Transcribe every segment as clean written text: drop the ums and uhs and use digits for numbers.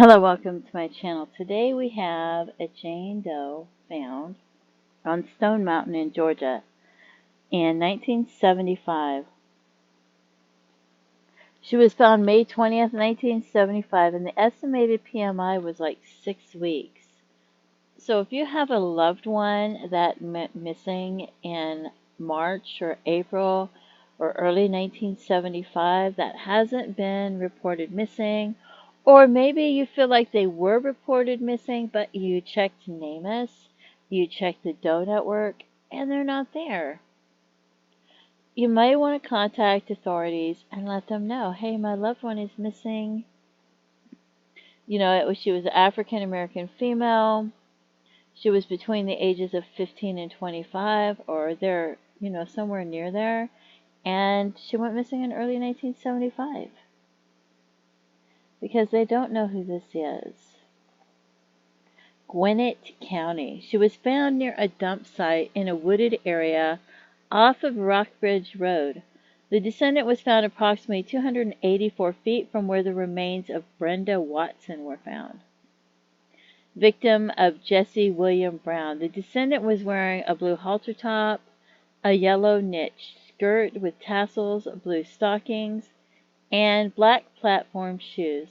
Hello, welcome to my channel. Today we have a Jane Doe found on Stone Mountain in Georgia in 1975. She was found May 20th, 1975, and the estimated PMI was like 6 weeks. So if you have a loved one that went missing in March or April or early 1975 that hasn't been reported missing, or maybe you feel like they were reported missing, but you checked NamUs, you checked the Doe Network, and they're not there, you might want to contact authorities and let them know, hey, my loved one is missing. She was an African American female. She was between the ages of 15 and 25, or they're, somewhere near there. And she went missing in early 1975. Because they don't know who this is. Gwinnett County. She was found near a dump site in a wooded area off of Rockbridge Road. The descendant was found approximately 284 feet from where the remains of Brenda Watson were found. Victim of Jesse William Brown. The descendant was wearing a blue halter top, a yellow knit skirt with tassels, blue stockings, and black platform shoes.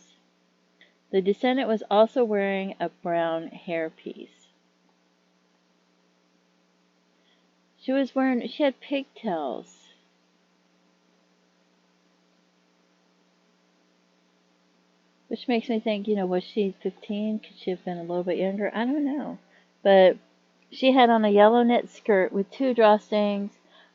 The descendant was also wearing a brown hairpiece. She had pigtails. Which makes me think, was she 15? Could she have been a little bit younger? I don't know. But she had on a yellow knit skirt with 2 drawstrings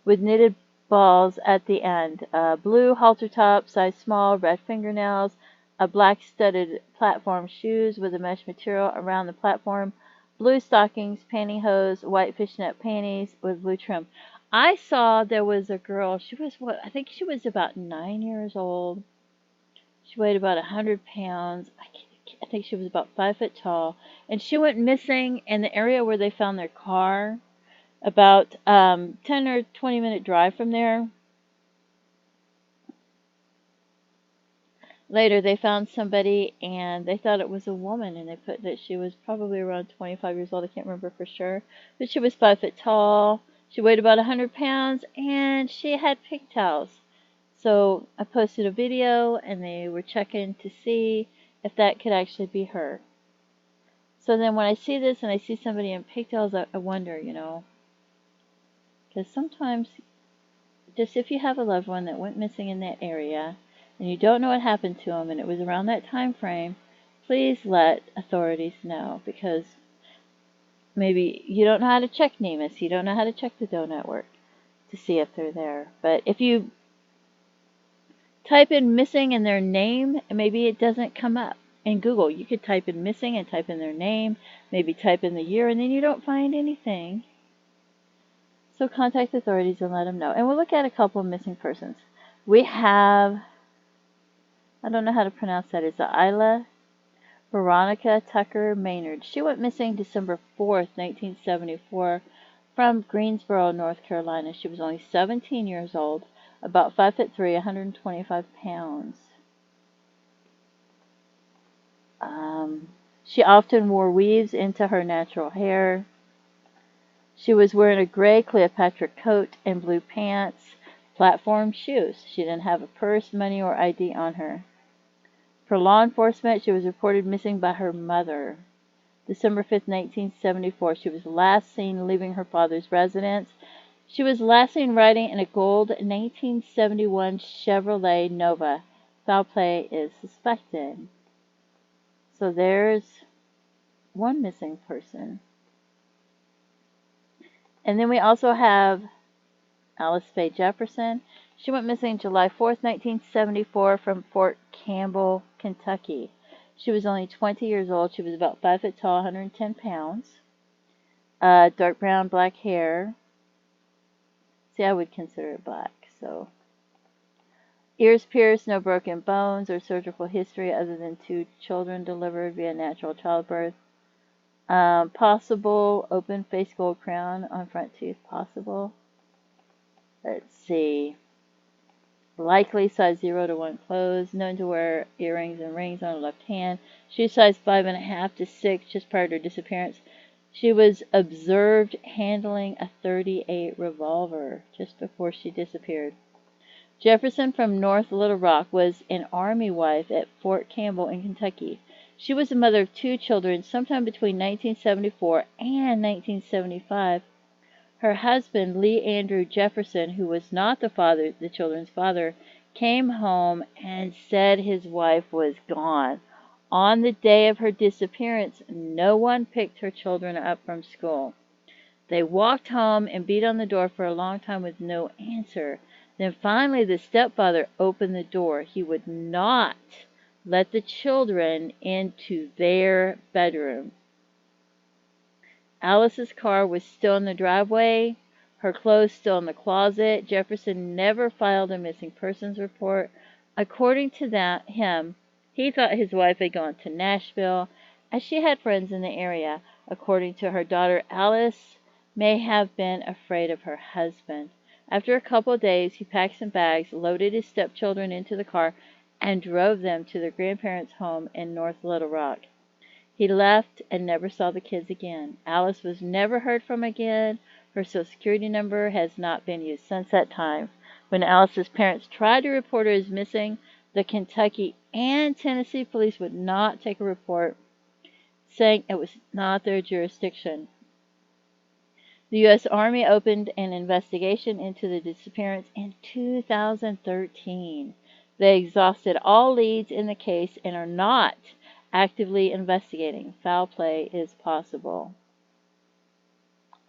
with knitted balls at the end. Blue halter top, size small, red fingernails, a black studded platform shoes with a mesh material around the platform, blue stockings, pantyhose, white fishnet panties with blue trim. I saw there was a girl, I think she was about 9 years old. She weighed about 100 pounds. I think she was about 5 foot tall. And she went missing in the area where they found their car, about 10 or 20 minute drive from there. Later, they found somebody, and they thought it was a woman, and they put that she was probably around 25 years old. I can't remember for sure. But she was 5 foot tall. She weighed about 100 pounds, and she had pigtails. So I posted a video, and they were checking to see if that could actually be her. So then when I see this, and I see somebody in pigtails, I wonder, Because sometimes, just if you have a loved one that went missing in that area, and you don't know what happened to them, and it was around that time frame, please let authorities know, because maybe you don't know how to check NamUs, you don't know how to check the Doe Network to see if they're there. But if you type in missing in their name, maybe it doesn't come up in Google. You could type in missing and type in their name, maybe type in the year, and then you don't find anything. So contact authorities and let them know. And we'll look at a couple of missing persons. We have, I don't know how to pronounce that. Is it Isla? Veronica Tucker Maynard. She went missing December 4th, 1974 from Greensboro, North Carolina. She was only 17 years old, about 5'3", 125 pounds. She often wore weaves into her natural hair. She was wearing a gray Cleopatra coat and blue pants, platform shoes. She didn't have a purse, money, or ID on her. For law enforcement, she was reported missing by her mother. December 5th, 1974, she was last seen leaving her father's residence. She was last seen riding in a gold 1971 Chevrolet Nova. Foul play is suspected. So there's one missing person. And then we also have Alice Faye Jefferson. She went missing July 4th, 1974 from Fort Campbell, Kentucky. She was only 20 years old. She was about 5 foot tall, 110 pounds. Dark brown, black hair. See, I would consider it black. So, ears pierced, no broken bones or surgical history other than 2 children delivered via natural childbirth. Possible open face gold crown on front tooth, possible. Let's see. likely size 0 to 1 clothes, known to wear earrings and rings on her left hand, shoe size 5.5 to 6 just prior to her disappearance. She was observed handling a .38 revolver just before she disappeared. Jefferson from North Little Rock was an Army wife at Fort Campbell in Kentucky. She was the mother of 2 children sometime between 1974 and 1975. Her husband, Lee Andrew Jefferson, who was not the children's father, came home and said his wife was gone. On the day of her disappearance, no one picked her children up from school. They walked home and beat on the door for a long time with no answer. Then finally the stepfather opened the door. He would not let the children into their bedroom. Alice's car was still in the driveway, her clothes still in the closet. Jefferson never filed a missing persons report. According to him, he thought his wife had gone to Nashville, as she had friends in the area. According to her daughter, Alice may have been afraid of her husband. After a couple of days, he packed some bags, loaded his stepchildren into the car, and drove them to their grandparents' home in North Little Rock. He left and never saw the kids again. Alice was never heard from again. Her Social Security number has not been used since that time. When Alice's parents tried to report her as missing, the Kentucky and Tennessee police would not take a report, saying it was not their jurisdiction. The U.S. Army opened an investigation into the disappearance in 2013. They exhausted all leads in the case and are not actively investigating. Foul play is possible.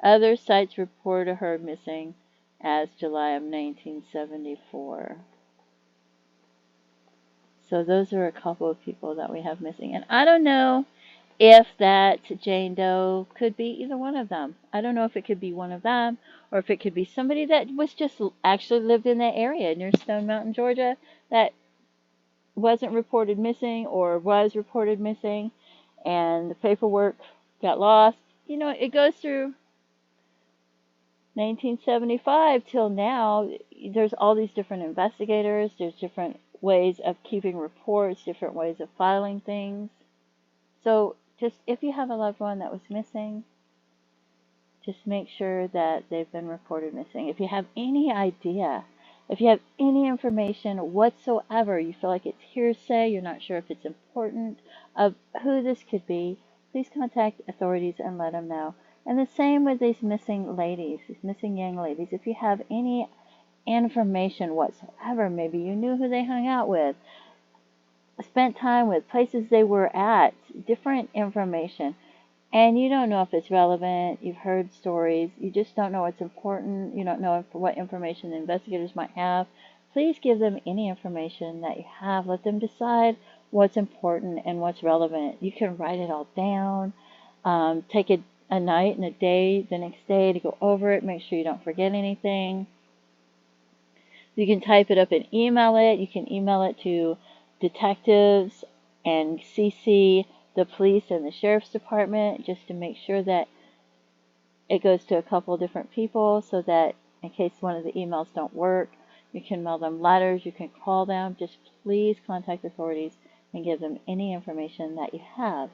Other sites reported her missing as July of 1974. So those are a couple of people that we have missing. And I don't know if that Jane Doe could be either one of them. I don't know if it could be one of them or if it could be somebody that was just actually lived in that area near Stone Mountain, Georgia, that wasn't reported missing or was reported missing and the paperwork got lost. You know, it goes through 1975 till now. There's all these different investigators. There's different ways of keeping reports, different ways of filing things. So just if you have a loved one that was missing, just make sure that they've been reported missing. If you have any idea, if you have any information whatsoever, you feel like it's hearsay, you're not sure if it's important, of who this could be, please contact authorities and let them know. And the same with these missing ladies, these missing young ladies. If you have any information whatsoever, maybe you knew who they hung out with, spent time with, places they were at, different information, and you don't know if it's relevant, you've heard stories, you just don't know what's important, you don't know what information the investigators might have, please give them any information that you have. Let them decide what's important and what's relevant. You can write it all down, take a night and a day, the next day to go over it, make sure you don't forget anything. You can type it up and email it. You can email it to detectives and CC the police and the sheriff's department just to make sure that it goes to a couple different people so that in case one of the emails don't work, you can mail them letters, you can call them. Just please contact authorities and give them any information that you have.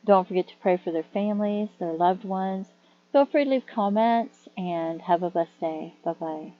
Don't forget to pray for their families, their loved ones. Feel free to leave comments and have a blessed day. Bye-bye.